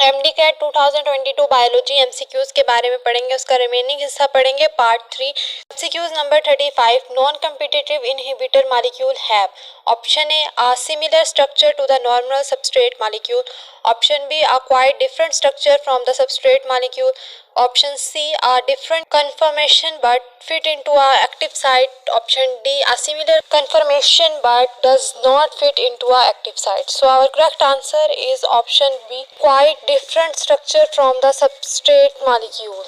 MDCAT 2022 biology MCQs के बारे में पढ़ेंगे, उसका रिमेनिंग हिस्सा पढ़ेंगे। Part 3 MCQs number 35 non competitive inhibitor molecule have option A similar structure to the normal substrate molecule, option B quite different structure from the substrate molecule, option C different conformation but fit into a active site, option D a similar conformation but does not fit into a active site. So our correct answer is option B, quite different structure from the substrate molecule.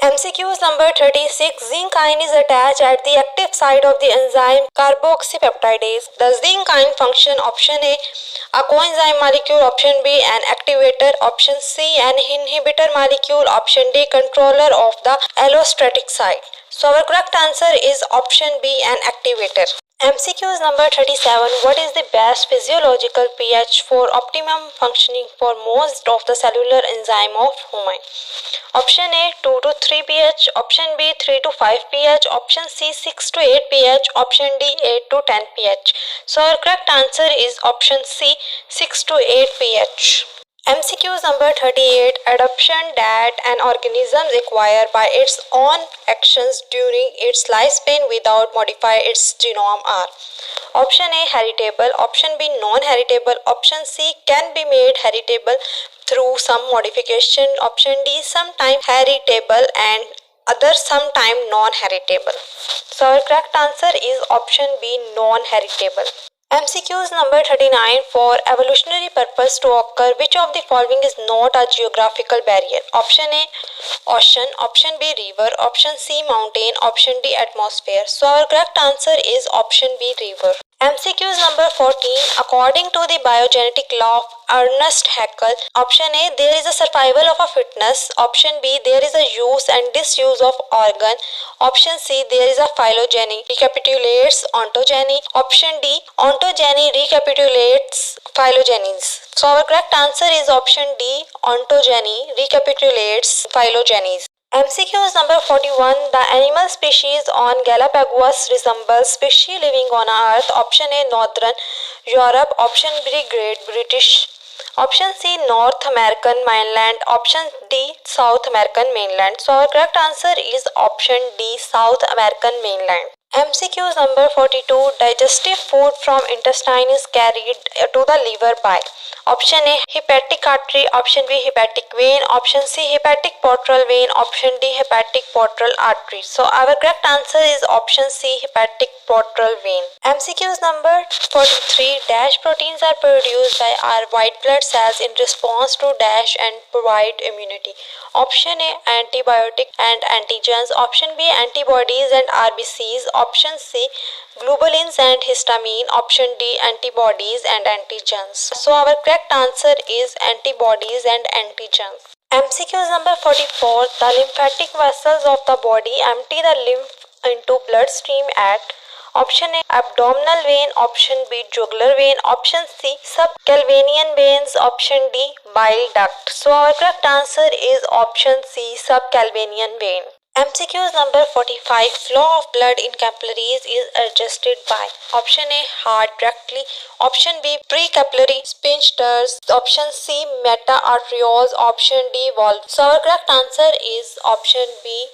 MCQs number 36 zinc ion is attached at the active site of the enzyme carboxypeptidase. The zinc ion function, option A coenzyme molecule, option B an activator, option C an inhibitor molecule, option D controller of the allostatic site. So our correct answer is option B an activator. MCQs number 37 what is the best physiological pH for optimum functioning for most of the cellular enzyme of human? Option A 2 to 3 pH, option B 3 to 5 pH, option C 6 to 8 pH, option D 8 to 10 pH. So our correct answer is option C 6 to 8 pH. MCQs number 38 adaptation that an organism acquires by its own actions during its lifespan without modifying its genome are option A heritable, option B non-heritable, option C can be made heritable through some modification, option D sometimes heritable and other sometimes non-heritable. So our correct answer is option B non-heritable. MCQs number 39 for evolutionary purpose to occur which of the following is not a geographical barrier? Option A ocean, option B river, option C mountain, option D atmosphere. So our correct answer is option B river. MCQs number 14 according to the biogenetic law of Ernest Haeckel, option A there is a survival of a fitness, option B there is a use and disuse of organ, option C there is a phylogeny recapitulates ontogeny, option D ontogeny recapitulates phylogenies. So our correct answer is option D ontogeny recapitulates phylogenies. MCQs number 41 the animal species on Galapagos resembles species living on Earth, option A Northern Europe, option B Great British, option C North American mainland, option D South American mainland. So our correct answer is option D South American mainland. MCQs number 42 digestive food from intestine is carried to the liver by option A hepatic artery, option B hepatic vein, option C hepatic portal vein, option D hepatic portal artery. So our correct answer is option C hepatic portal vein. MCQs number 43 dash proteins are produced by our white blood cells in response to dash and provide immunity. Option A antibiotic and antigens, option B antibodies and RBCs, option C globulins and histamine, option D antibodies and antigens. So our correct answer is antibodies and antigens. MCQs number 44 the lymphatic vessels of the body empty the lymph into bloodstream at option A abdominal vein, option B jugular vein, option C subclavian veins, option D bile duct. So our correct answer is option C subclavian vein. MCQs number 45 flow of blood in capillaries is adjusted by option A heart directly, option B precapillary sphincters, option C meta-arterioles, option D valve. So our correct answer is option B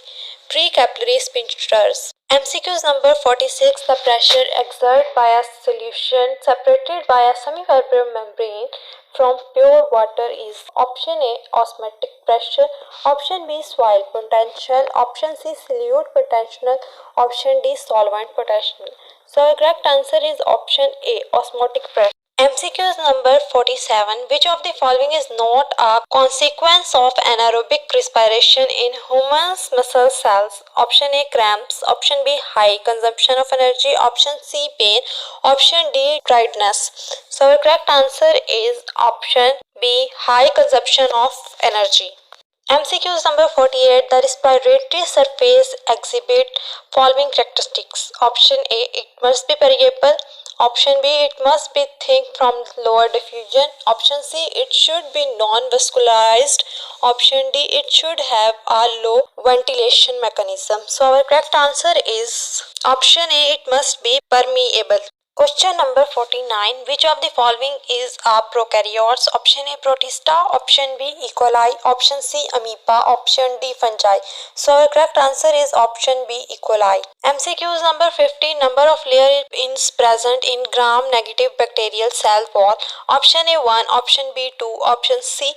precapillary sphincters. MCQs number 46 the pressure exerted by a solution separated by a semifibrous membrane from pure water is option A osmotic pressure, option B soil potential, option C solute potential, option D solvent potential. So our correct answer is option A osmotic pressure. MCQs number 47 which of the following is not a consequence of anaerobic respiration in human muscle cells? Option A cramps, option B high consumption of energy, option C pain, option D tiredness. So our correct answer is option B high consumption of energy. MCQs number 48 the respiratory surface exhibit following characteristics. Option A it must be permeable, option B it must be thin from lower diffusion, option C it should be non-vascularized, option D it should have a low ventilation mechanism. So our correct answer is option A it must be permeable. Question number 49. Which of the following is a prokaryotes? Option A Protista, option B E. coli, option C Amoeba, option D Fungi. So our correct answer is option B E. coli. MCQs number 50. Number of layers is present in gram negative bacterial cell wall. Option A 1, option B 2, option C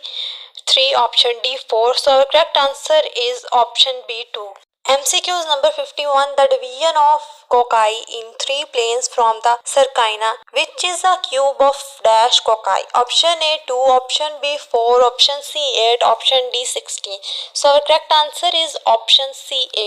3, option D 4. So our correct answer is option B 2. MCQs number 51. The division of cocci in three planes from the sarcina, which is a cube of dash cocci. Option A 2, option B 4, option C 8, option D 16. So our correct answer is option C 8.